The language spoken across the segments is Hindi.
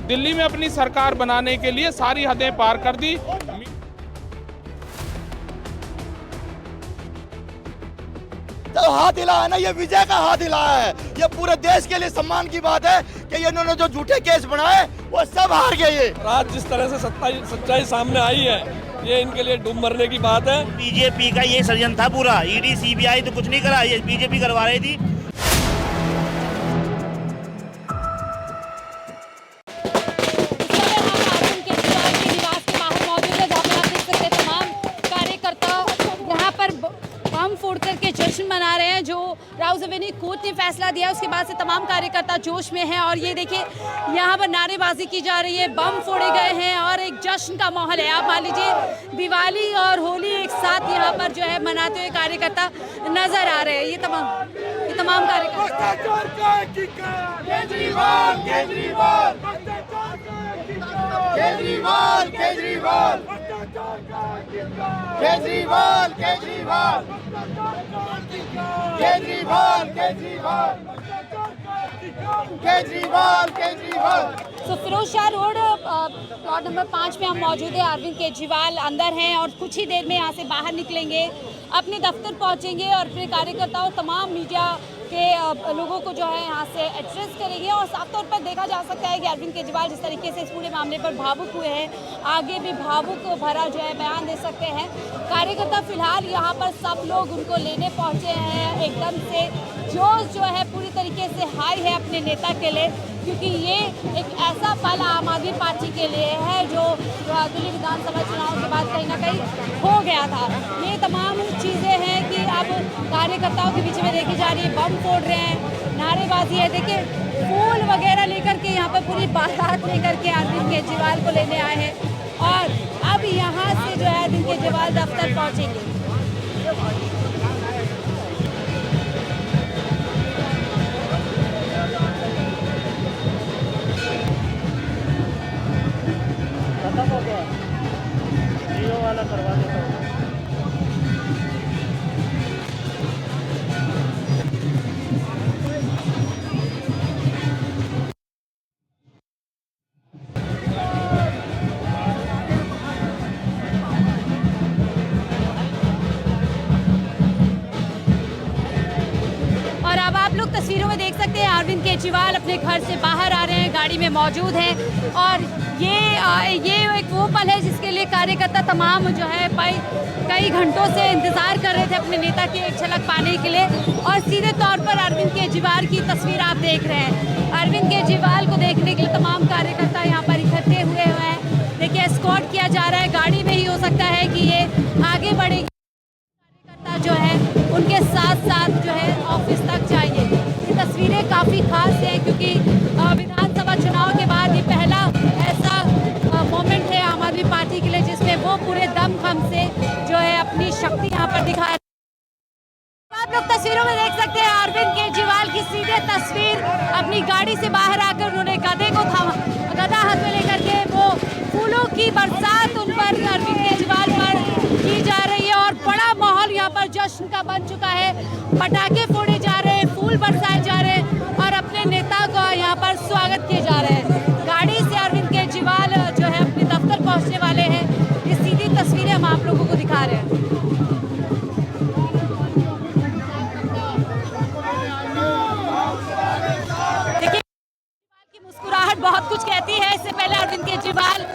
दिल्ली में अपनी सरकार बनाने के लिए सारी हदें पार कर दी। तो हाथ हिलाया है ना, ये विजय का हाथ हिलाया है। ये पूरे देश के लिए सम्मान की बात है कि ये इन्होंने जो झूठे केस बनाए वो सब हार गए। ये आज जिस तरह से सच्चाई सामने आई है, ये इनके लिए डूब मरने की बात है। बीजेपी का ये षड्यंत्र था पूरा। ईडी सीबीआई तो कुछ नहीं करा, ये बीजेपी करवा रही थी। फोड़ करके जश्न मना रहे हैं। जो राउज एवेन्यू कोर्ट ने फैसला दिया उसके बाद से तमाम कार्यकर्ता जोश में हैं और ये देखिए यहाँ पर नारेबाजी की जा रही है, बम फोड़े गए हैं और एक जश्न का माहौल है। आप मान लीजिए दिवाली और होली एक साथ यहाँ पर जो है मनाते हुए कार्यकर्ता नजर आ रहे हैं। ये तमाम कार्यकर्ता तो फिरोजशाह रोड प्लॉट नंबर 5 में हम मौजूद है। अरविंद केजरीवाल अंदर हैं और कुछ ही देर में यहाँ से बाहर निकलेंगे, अपने दफ्तर पहुँचेंगे और अपने कार्यकर्ताओं तमाम मीडिया के लोगों को जो है यहाँ से एड्रेस करेंगे। और साफ तौर पर देखा जा सकता है कि अरविंद केजरीवाल जिस तरीके से इस पूरे मामले पर भावुक हुए हैं, आगे भी भावुक भरा जो है बयान दे सकते हैं। कार्यकर्ता फिलहाल यहाँ पर सब लोग उनको लेने पहुँचे हैं। एकदम से जोश जो है पूरी तरीके से हाई है अपने नेता के लिए, क्योंकि ये एक ऐसा पल आम आदमी पार्टी के लिए है जो दिल्ली विधानसभा चुनाव के बाद कहीं ना कहीं हो गया था। ये तमाम चीज़ें हैं कि अब कार्यकर्ताओं के बीच में देखी जा रही है, बम फोड़ रहे हैं, नारेबाजी है। देखिए फूल वगैरह लेकर के यहाँ पर पूरी बारात लेकर के अरविंद केजरीवाल को लेने आए हैं और अब यहाँ से जो है अरविंद केजरीवाल दफ्तर पहुँचेंगे। वाला करवा देता हूँ। और अब आप लोग तस्वीरों में देख सकते हैं अरविंद केजरीवाल अपने घर से बाहर आ रहे हैं, गाड़ी में मौजूद हैं और ये एक वो पल है जिसके लिए कार्यकर्ता तमाम जो है कई घंटों से इंतज़ार कर रहे थे अपने नेता की एक झलक पाने के लिए। और सीधे तौर पर अरविंद केजरीवाल की तस्वीर आप देख रहे हैं। अरविंद केजरीवाल को देखने के लिए तमाम कार्यकर्ता यहाँ पर इकट्ठे हुए हैं। देखिए एस्कॉर्ट किया जा रहा है, गाड़ी में ही हो सकता है कि ये आगे बढ़ेगी। कार्यकर्ता जो है उनके साथ साथ जो है ऑफिस तक जाएंगे। ये तस्वीरें काफ़ी खास हैं क्योंकि विधानसभा चुनाव के बाद ये पहला ऐसा मोमेंट है आम आदमी पार्टी के लिए जिसमें वो पूरे दमखम से जो है अपनी शक्ति यहाँ पर दिखा रहे हैं। आप लोग तस्वीरों में देख सकते हैं अरविंद केजरीवाल की सीधे तस्वीर अपनी गाड़ी से बाहर आकर उन्होंने गधे को थामा, गधा हाथ में लेकर के वो फूलों की बरसात उन पर अरविंद केजरीवाल पर की जा रही है और बड़ा माहौल यहाँ पर जश्न का बन चुका है। पटाखे फोड़े जा रहे हैं, फूल बरसाए जा रहे हैं और अपने नेता का यहाँ पर स्वागत किए जा रहे हैं। गाड़ी से अरविंद केजरीवाल जो है अपने दफ्तर पहुँचने वाले हैं। ये सीधी तस्वीरें हम आप लोगों को दिखा रहे हैं। मुस्कुराहट बहुत कुछ कहती है। इससे पहले अरविंद केजरीवाल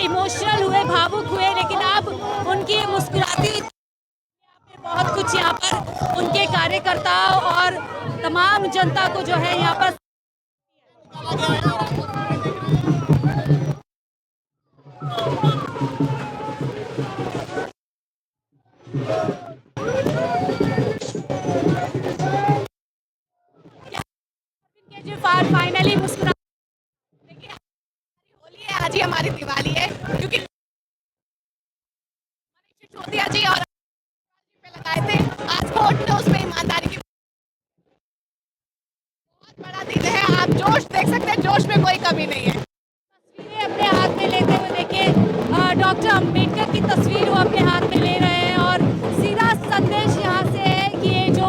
इमोशनल हुए, भावुक हुए, लेकिन अब उनकी मुस्कुराती बहुत कुछ यहाँ पर उनके कार्यकर्ताओं और तमाम जनता को जो है यहाँ पर केजरीवाल फाइनली मुस्कुरा। होली है, आज ही हमारी दिवाली है क्योंकि सिसोदिया जी और पे लगाए थे। आज कोर्ट ने उसमें ईमानदारी की बहुत बड़ा दिन है। आप जोश देख सकते हैं, जोश में कोई कमी नहीं है। तस्वीरें अपने हाथ में लेते हुए देखिए डॉक्टर अंबेडकर की तस्वीर वो अपने हाथ में ले रहे हैं और सीधा संदेश यहाँ से है कि ये जो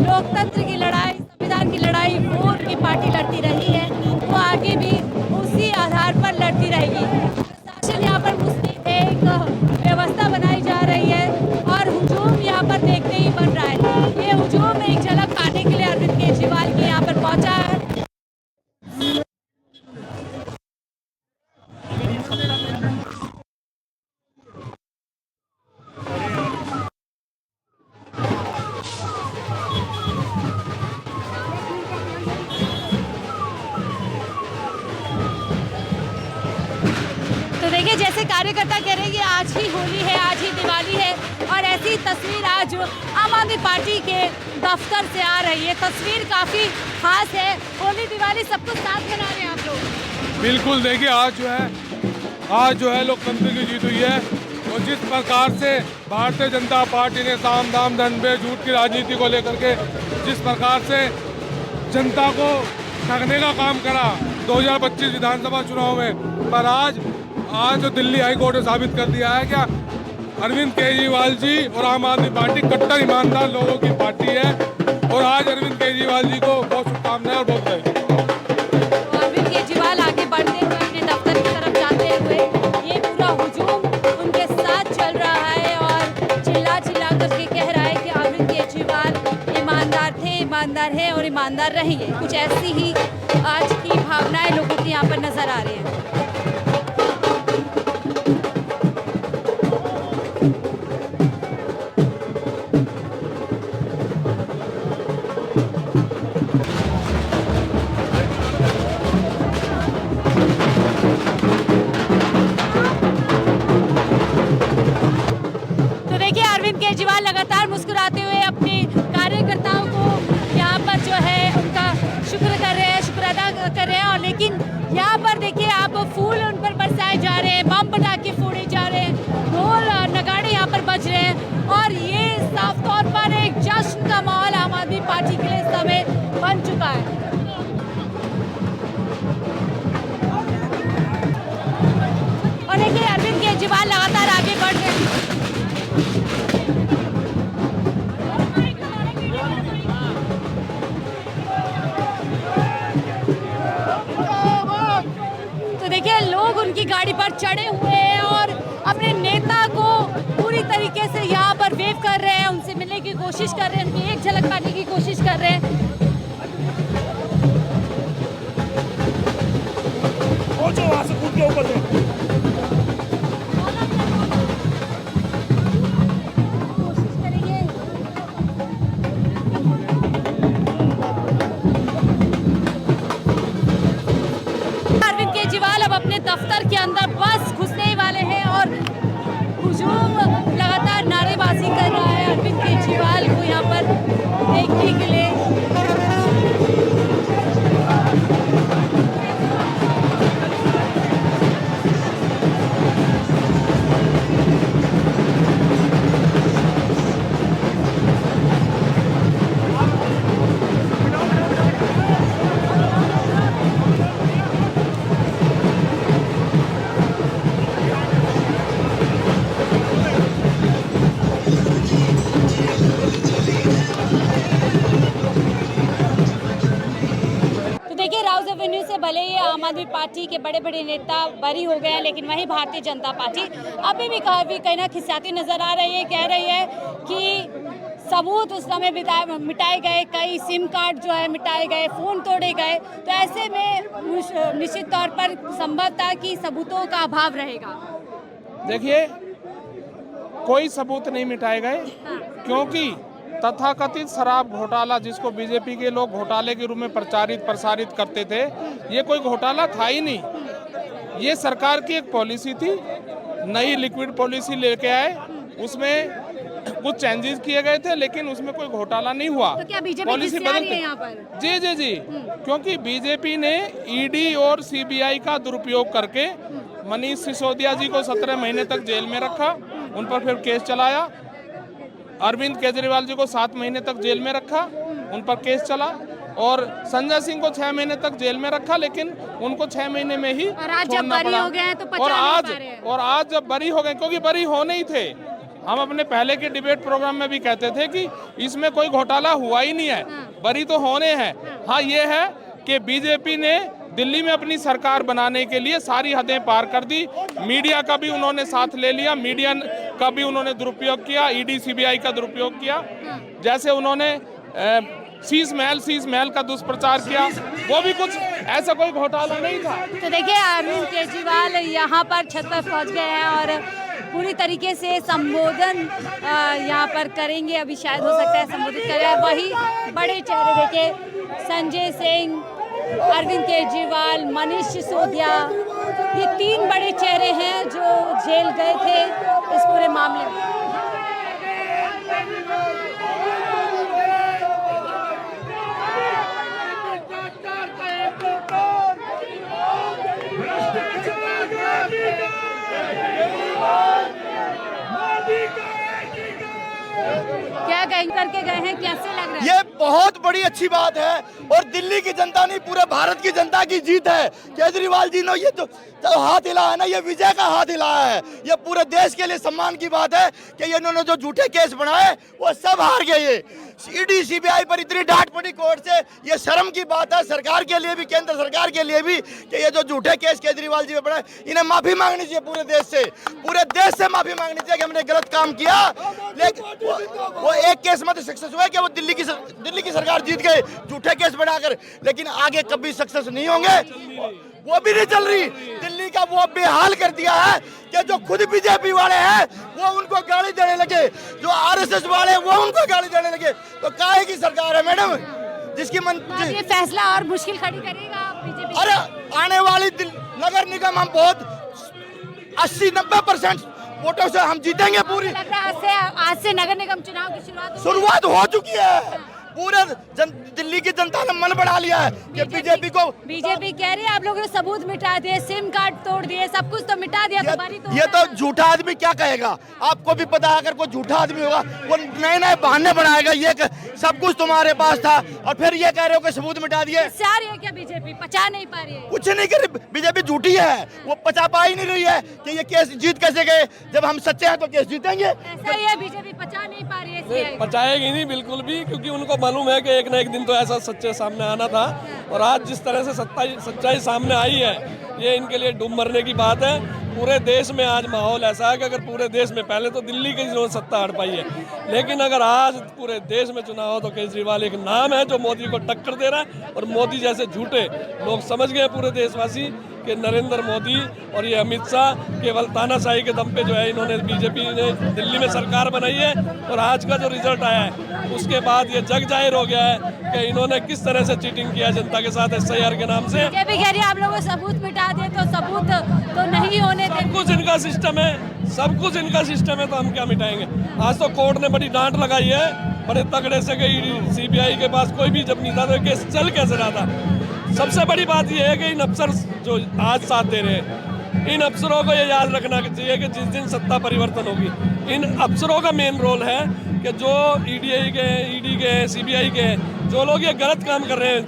लोकतंत्र की लड़ाई, संविधान की लड़ाई वो उनकी पार्टी लड़ती रही है, वो आगे भी उसी आधार जैसे कार्यकर्ता कह रहे हैं कि आज ही होली है, आज ही दिवाली है, और ऐसी तस्वीर आज आम आदमी पार्टी के दफ्तर से आ रही है। तस्वीर काफ़ी खास है। होली दिवाली सब कुछ साथ मना रहे हैं आप लोग। बिल्कुल, देखिए आज जो है लोकतंत्र की जीत हुई है, और जिस प्रकार से भारतीय जनता पार्टी ने साम दाम दंड पे झूठ की राजनीति को लेकर के जिस प्रकार से जनता को ठगने का काम करा 2025 विधानसभा चुनाव में, पर आज जो दिल्ली हाई कोर्ट ने साबित कर दिया है क्या अरविंद केजरीवाल जी और आम आदमी पार्टी कट्टर ईमानदार लोगों की पार्टी है, और आज अरविंद केजरीवाल जी को बहुत शुभकामनाएं और बहुत बधाई। अरविंद केजरीवाल आगे बढ़ते हुए अपने दफ्तर की तरफ जाते हुए, ये पूरा हुजूम उनके साथ चल रहा है और चिल्ला चिल्ला करके कह रहा है कि अरविंद केजरीवाल ईमानदार थे, ईमानदार है और ईमानदार रहेंगे। कुछ ऐसी ही आज की भावनाएं लोगों की यहाँ पर नजर आ रही हैं। केजरीवाल लगातार मुस्कुराते हुए अपने कार्यकर्ताओं को यहाँ पर जो है उनका शुक्र कर रहे हैं, शुक्र अदा कर रहे हैं। और लेकिन यहाँ पर देखिए आप फूल उन पर बरसाए जा रहे हैं, बम पटाखे फोड़े जा रहे हैं, ढोल नगाड़े यहाँ पर बज रहे हैं, और ये साफ तौर पर एक जश्न का माहौल आम आदमी पार्टी के लिए इस समय बन चुका है। और देखिए अरविंद केजरीवाल लगातार आगे बढ़ रहे हैं। देखिए लोग उनकी गाड़ी पर चढ़े हुए हैं और अपने नेता को पूरी तरीके से यहाँ पर वेव कर रहे हैं, उनसे मिलने की कोशिश कर रहे हैं, उनकी एक झलक पाने की कोशिश कर रहे हैं। वहाँ से कूद के ऊपर से। अपने दफ्तर के अंदर बस घुसने ही वाले हैं और हुजूम लगातार नारेबाजी कर रहा है अरविंद केजरीवाल को यहाँ पर देखने के लिए। से भले ही आम आदमी पार्टी के बड़े बड़े नेता बरी हो गए हैं, लेकिन वहीं भारतीय जनता पार्टी अभी भी कहीं ना खिसियाती नजर आ रही है। कह रही है कि सबूत उस समय मिटाए गए, कई सिम कार्ड जो है मिटाए गए, फोन तोड़े गए, तो ऐसे में निश्चित तौर पर संभवतः कि सबूतों का अभाव रहेगा। देखिए कोई सबूत नहीं मिटाए गए, क्योंकि तथाकथित शराब घोटाला जिसको बीजेपी के लोग घोटाले के रूप में प्रसारित करते थे, ये कोई घोटाला था ही नहीं। ये सरकार की एक पॉलिसी थी, नई लिक्विड पॉलिसी लेके आए, उसमें कुछ चेंजेस किए गए थे, लेकिन उसमें कोई घोटाला नहीं हुआ। तो क्या बीजेपी पॉलिसी बदलते यहाँ पर? जी, क्योंकि बीजेपी ने ईडी और सीबीआई का दुरुपयोग करके मनीष सिसोदिया जी को 17 महीने तक जेल में रखा, उन पर फिर केस चलाया। अरविंद केजरीवाल जी को 7 महीने तक जेल में रखा, उन पर केस चला, और संजय सिंह को 6 महीने तक जेल में रखा, लेकिन उनको 6 महीने में ही छोड़ना पड़ा। और आज जब बरी हो गए, क्योंकि बरी होने ही थे। हम अपने पहले के डिबेट प्रोग्राम में भी कहते थे कि इसमें कोई घोटाला हुआ ही नहीं है, बरी तो होने हैं। हाँ, ये है कि बीजेपी ने दिल्ली में अपनी सरकार बनाने के लिए सारी हदें पार कर दी। मीडिया का भी उन्होंने साथ ले लिया, मीडिया का भी उन्होंने दुरुपयोग किया, ईडी सीबीआई का दुरुपयोग किया। जैसे उन्होंने शीश महल का दुष्प्रचार किया, वो भी कुछ ऐसा कोई घोटाला नहीं था। तो देखिए अरविंद केजरीवाल यहाँ पर छत पर पहुँच गए हैं और पूरी तरीके से संबोधन यहाँ पर करेंगे। अभी शायद हो सकता है संबोधित करें। वही बड़े चेहरे देखिए, संजय सिंह, अरविंद केजरीवाल, मनीष सिसोदिया, ये 3 बड़े चेहरे हैं जो जेल गए थे इस पूरे मामले में। क्या करके गए हैं, कैसे लग रहा है? ये बहुत बड़ी अच्छी बात है और दिल्ली की जनता नहीं पूरे भारत की जनता की जीत है। केजरीवाल जी ने ये जो हाथ हिलाया है ना, ये विजय का हाथ हिलाया है। ये पूरे देश के लिए सम्मान की बात है कि इन्होंने जो झूठे केस बनाए वो सब हार गए। ये ईडी सीबीआई पर इतनी डांट पड़ी कोर्ट से, ये शर्म की बात है सरकार के लिए भी, केंद्र सरकार के लिए भी, कि ये जो झूठे केस केजरीवाल जी पे बनाए, इन्हें माफी मांगनी चाहिए पूरे देश से माफी मांगनी चाहिए कि हमने गलत काम किया। लेकिन वो एक केस में तो सक्सेस हुआ कि वो दिल्ली की सरकार जीत गए झूठे केस बनाकर, लेकिन आगे कभी सक्सेस नहीं होंगे। वो भी नहीं चल रही। दिल्ली का वो बेहाल कर दिया है कि जो खुद बीजेपी वाले हैं वो उनको गाली देने लगे, जो आरएसएस वाले वो उनको गाली देने लगे। तो काहे की सरकार है मैडम जिसकी ये फैसला और मुश्किल खड़ी करेगा बीजेपी। अरे आने वाली नगर निगम हम बहुत 80-90% वोटों से हम जीतेंगे पूरी। लग रहा है आज से नगर निगम चुनाव की शुरुआत हो चुकी है। पूरे दिल्ली की जनता ने मन बना लिया है कि बीजेपी कह रही है आप लोगों ने सबूत मिटा दिए, सिम कार्ड तोड़ दिए, सब कुछ तो मिटा दिया। ये तो झूठा आदमी क्या कहेगा? आपको भी पता है अगर कोई झूठा आदमी होगा वो नए नए बहाने बनाएगा। ये सब कुछ तुम्हारे पास था और फिर ये कह रहे हो कि सबूत मिटा दिए। क्या बीजेपी पचा नहीं पा रही है? कुछ नहीं कर रही बीजेपी, झूठी है। वो पचा पा ही नहीं रही है कि ये केस जीत कैसे गए। जब हम सच्चे हैं तो केस जीतेंगे। ऐसा ही है, बीजेपी पचा नहीं पा रही है। पचाएगी नहीं बिल्कुल भी, क्योंकि उनको मालूम है कि एक ना एक दिन तो ऐसा सच्चे सामने आना था। और आज जिस तरह से सच्चाई सामने आई है, ये इनके लिए डूब मरने की बात है। पूरे देश में आज माहौल ऐसा है कि अगर पूरे देश में, पहले तो दिल्ली की जिन्होंने सत्ता हड़ पाई है, लेकिन अगर आज पूरे देश में चुनाव हो तो केजरीवाल एक नाम है जो मोदी को टक्कर दे रहा है। और मोदी जैसे झूठे लोग समझ गए पूरे देशवासी कि नरेंद्र मोदी और ये अमित शाह केवल तानाशाही के दम पे जो है इन्होंने बीजेपी ने दिल्ली में सरकार बनाई है। और आज का जो रिजल्ट आया है उसके बाद ये जग जाहिर हो गया है कि इन्होंने किस तरह से चीटिंग किया जनता के साथ SIR के नाम से। ये भी कह रही है आप लोगों सबूत मिटा दिए, तो सबूत तो नहीं होने देंगे। सब कुछ इनका सिस्टम है, सब कुछ इनका सिस्टम है, तो हम क्या मिटाएंगे? आज तो कोर्ट ने बड़ी डांट लगाई है बड़े तगड़े से कि CBI के पास कोई भी जब नहीं था तो केस चल कैसे रहा था। सबसे बड़ी बात यह है कि इन अफसर जो आज साथ दे रहे हैं, इन अफसरों को ये याद रखना चाहिए कि जिस दिन सत्ता परिवर्तन होगी, इन अफसरों का मेन रोल है कि जो ED के CBI के जो लोग ये गलत काम कर रहे हैं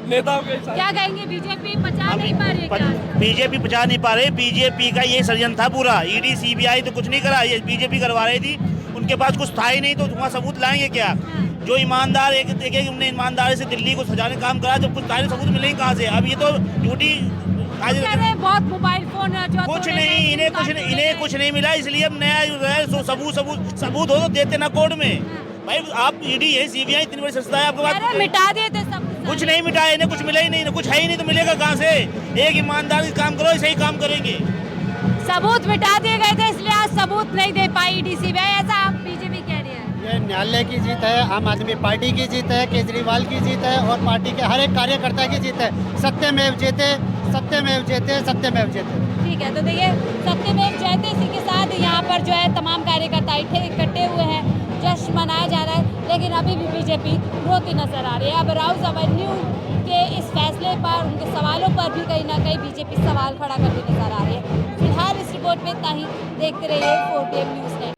नेताओं के साथ। क्या कहेंगे? बीजेपी पचा नहीं पा रही है? बीजेपी पचा नहीं पा रही। बीजेपी का ये षड्यंत्र था पूरा। ED CBI तो कुछ नहीं करा, ये बीजेपी करवा रही थी। उनके पास कुछ था ही नहीं तो वहाँ सबूत लाएंगे क्या? जो ईमानदार एक देखे उन्हें ईमानदारी से दिल्ली को सजाने काम करा, जब कुछ तारीख सबूत मिलेंगे कहाँ से? अब ये तो झूठी बहुत मोबाइल फोन जो कुछ नहीं, इन्हें कुछ नहीं मिला, इसलिए अब नया सबूत हो तो देते ना कोर्ट में। भाई आप ED है CBI इतनी बड़ी संस्था है, आपके पास मिटा दिए थे सब कुछ नहीं मिटाया, इन्हें कुछ मिला ही नहीं, कुछ है ही नहीं तो मिलेगा कहाँ से? एक ईमानदारी काम करो, ऐसे ही काम करेंगे। सबूत मिटा दिए गए थे इसलिए आज सबूत नहीं दे पाई ED CBI, ऐसा आप बीजेपी कह रही है? ये न्यायालय की जीत है, आम आदमी पार्टी की जीत है, केजरीवाल की जीत है और पार्टी के हर एक कार्यकर्ता की जीत है। सत्यमेव जयते, सत्यमेव जयते, सत्यमेव जयते। ठीक है, तो देखिए सत्यमेव जयते इसी के साथ यहाँ पर जो है तमाम कार्यकर्ता इकट्ठे हुए हैं, जश्न मनाया जा रहा है। लेकिन अभी भी बीजेपी रोती नजर आ रही है। अब राउज एवेन्यू के इस फैसले पर, उनके सवालों पर भी कहीं ना कहीं बीजेपी सवाल खड़ा करती नजर आ रही है। फिलहाल इस रिपोर्ट में इतना ही। देखते रहिए 4PM न्यूज़ 9।